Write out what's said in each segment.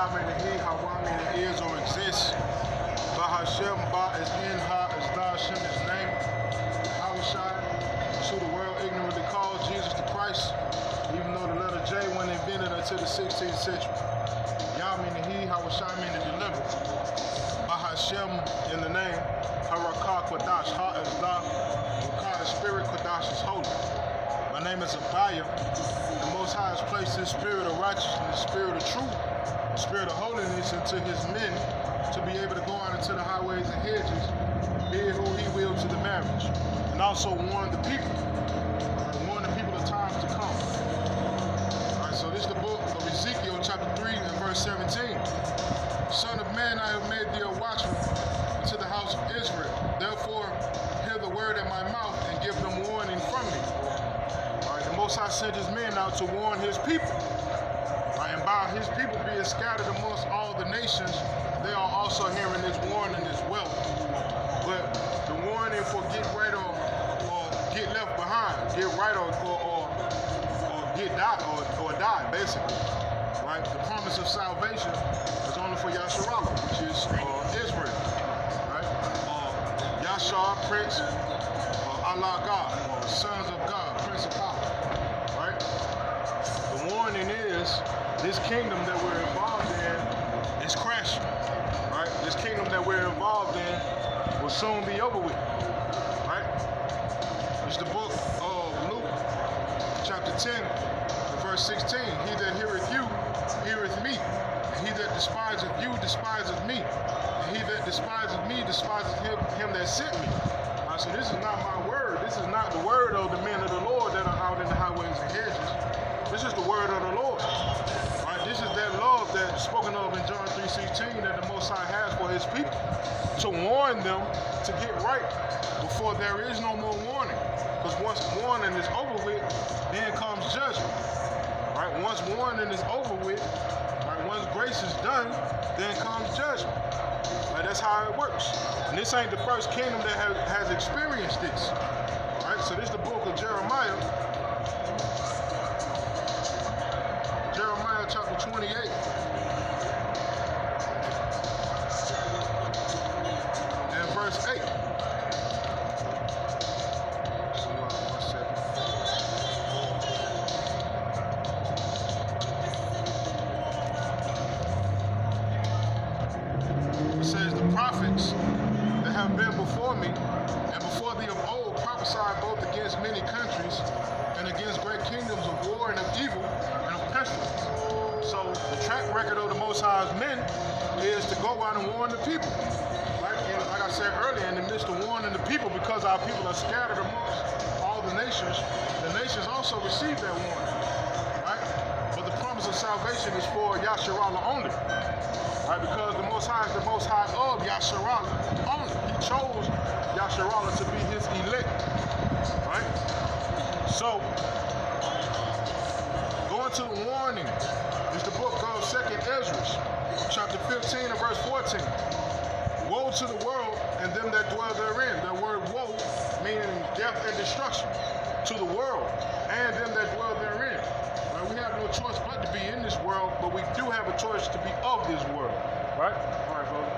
Yah meaning he, Hawa meaning is or exists. Ba Hashem, Ba is in, Ha is Da, Hashem is name. Hawashai, to the world ignorantly called Jesus the Christ, even though the letter J wasn't invented until the 16th century. Yah meaning he, Hawashai meaning delivered. Ba Hashem in the name. Harakah Kodash, Ha is Da, Rakah is spirit, Kodash is holy. My name is Abaya. The Most High has placed His spirit of righteousness, spirit of truth, spirit of holiness into His men to be able to go out into the highways and hedges, bid who He will to the marriage, and also warn the people, warn the people of times to come. All right, so this is the book of Ezekiel, chapter 3 and verse 17. Son of man, I have made thee a watchman to the house of Israel. Therefore, hear the word in my mouth and give them warning from me. All right, the Most High sent His men out to warn His people. All right, and by His people being scattered amongst all the nations, they are also hearing this warning as well. But the warning for get right or get left behind, get right or get die, basically. Right? The promise of salvation is only for Yasharallah, which is Israel. Right? Yashar, Prince, Allah God, or Sons of God, Prince of Power. Right? The warning is this kingdom that we're involved in is crashing. Right? This kingdom that we're involved in will soon be over with. Right? It's the book of Luke, chapter 10, verse 16. He that heareth you, heareth me. And he that despiseth you, despiseth me. And he that despiseth me, despiseth him that sent me. So this is not my word. This is not the word of the men of the Lord that are out in the highways and hedges. This is the word of the Lord. Right? This is that love that's spoken of in John 3:16 that the Most High has for His people, to warn them to get right before there is no more warning. Because once warning is over with, then comes judgment. Right? Once warning is over with, right, once grace is done, then comes judgment. Right? That's how it works. And this ain't the first kingdom that has experienced this. Right? So this is the book of Jeremiah. Jeremiah chapter 28. And verse 8. It says, the prophets that have been before me and before thee of old prophesied both against many countries and against great kingdoms of war and of evil and of pestilence. So the track record of the Most High's men is to go out and warn the people. Right? And like I said earlier, in the midst of warning the people, because our people are scattered amongst all the nations also receive that warning. Right? But the promise of salvation is for Yasharallah only. Right? Because the Most High is the Most High of Yasharallah only. He chose Yasharallah to be His elect. Right? So, going to the warning is the book of 2nd Ezra, chapter 15 and verse 14. Woe to the world and them that dwell therein. That word woe meaning death and destruction. To the world and them that dwell therein. Right? We have no choice but to be in this world, but we do have a choice to be of this world. Right? All right, brother.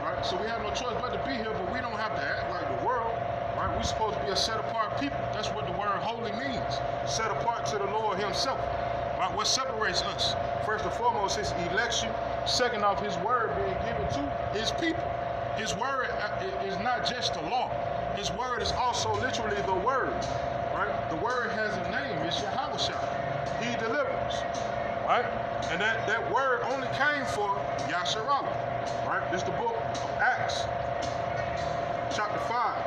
Right? So we have no choice but to be here, but we don't have to act like the world. Right? We're supposed to be a set-apart people. That's what the word holy means. Set apart to the Lord Himself. Right? What separates us? First and foremost, His election. Second off, His word being given to His people. His word is not just the law. His word is also literally the word. Right? The word has a name. It's Yahawashai. He delivers. Right? And that word only came for Yasharallah. Right? This is the book of Acts, chapter 5.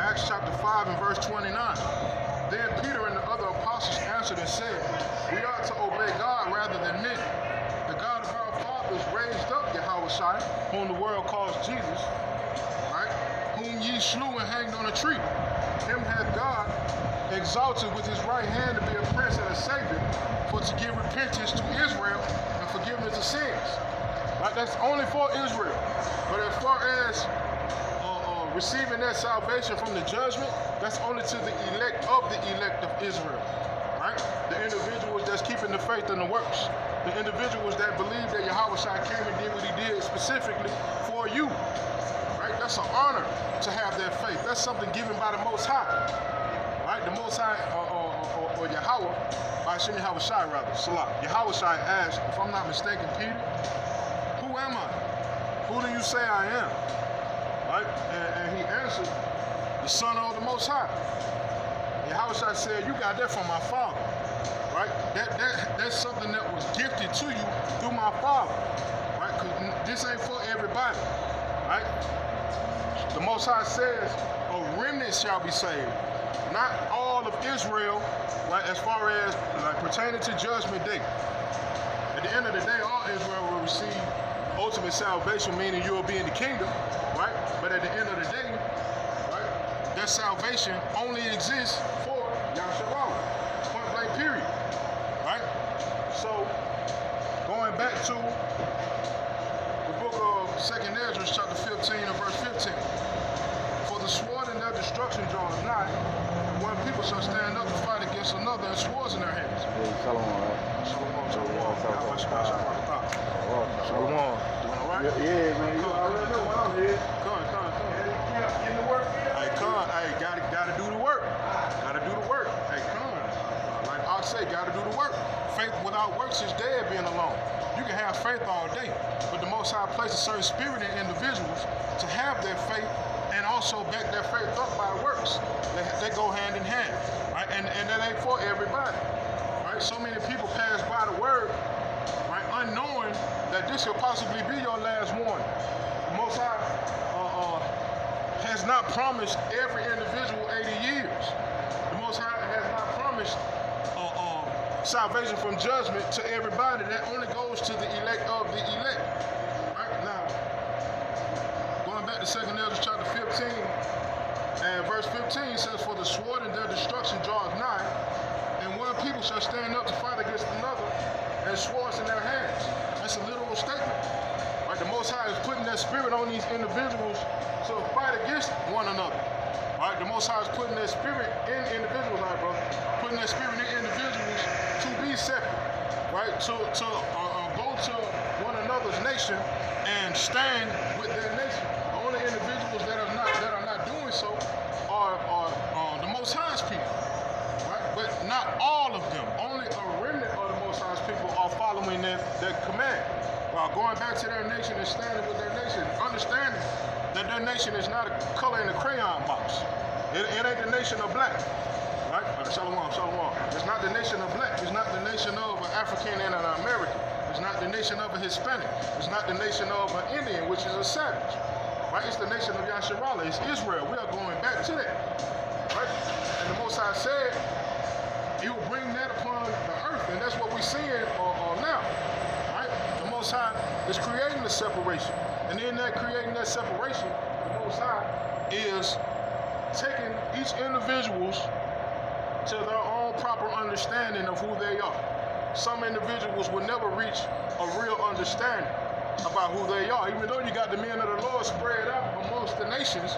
Acts chapter 5 and verse 29. Then Peter and the other apostles answered and said, we ought to obey God rather than men. The God of our fathers raised up Yahushua, whom the world calls Jesus, right? Whom ye slew and hanged on a tree. Him hath God exalted with His right hand to be a prince and a savior, for to give repentance to Israel and forgiveness of sins. Right? That's only for Israel. But as far as receiving that salvation from the judgment, that's only to the elect of Israel. Right? The individuals that's keeping the faith and the works. The individuals that believe that Yahweh Shai came and did what he did specifically for you. Right? That's an honor to have that faith. That's something given by the Most High. Right? The Most High, or Yahweh, Hashem Yahweh Shai rather, Salah. Yahweh Shai asked, if I'm not mistaken, Peter, who am I? Who do you say I am? Right? And he answered, the Son of the Most High. Yahweh Shai said, you got that from my Father. Right? That's something that was gifted to you through my Father. Right? Because this ain't for everybody. Right? The Most High says, a remnant shall be saved. Not all of Israel, right, as far as like pertaining to judgment day. At the end of the day, all Israel will receive ultimate salvation, meaning you will be in the kingdom, right? But at the end of the day, right, that salvation only exists for Yahshua. Point blank period. Right? So, going back to the book of 2nd Ezra, chapter 15 and verse 15. For the sword in their destruction draweth nigh, and one people shall stand up to fight against another, and swords in their hands. Shalom, right? Shalom, shalom. Shalom. Doing all right? Yeah, man. You already know what I'm here. Come. Getting the work in. Hey, come. Hey, gotta do the work. Gotta do the work. Hey, come. Like I say, gotta do the work. Faith without works is dead being alone. You can have faith all day, but the Most High places a certain spirit in individuals to have their faith and also back their faith up by works. They go hand in hand, right? And that ain't for everybody, right? So many people pass by the word, right, unknowing that this could possibly be your last warning. The Most High has not promised every individual 80 years. The Most High has not promised salvation from judgment to everybody. That only goes to the elect of the elect. Right? Now, going back to 2nd Ezra chapter 15 and verse 15 says, for the sword in their destruction draweth nigh, and one people shall stand up to fight against another, and swords in their hands. That's a literal statement. Right? The Most High is putting that spirit on these individuals to fight against one another. Right? The Most High is putting that spirit in individuals, right, brother? Putting that spirit in individuals to be separate, right? To go to one another's nation and stand with their nation. The only individuals that are not doing so are the Most High's people, right? But not all of them. Only a remnant of the Most High's people are following their command, while going back to their nation and standing with their nation, understanding that their nation is not a color in a crayon box. It ain't the nation of black. Right? Shalom. It's not the nation of black. It's not the nation of an African and an American. It's not the nation of a Hispanic. It's not the nation of an Indian, which is a savage. Right? It's the nation of Yasharallah. It's Israel. We are going back to that. Right? And the Most High said he will bring that upon the earth, and that's what we're seeing now. Right? The Most High is creating the separation. And in that creating that separation, the Most High is taking each individual's to their own proper understanding of who they are. Some individuals will never reach a real understanding about who they are. Even though you got the men of the Lord spread out amongst the nations,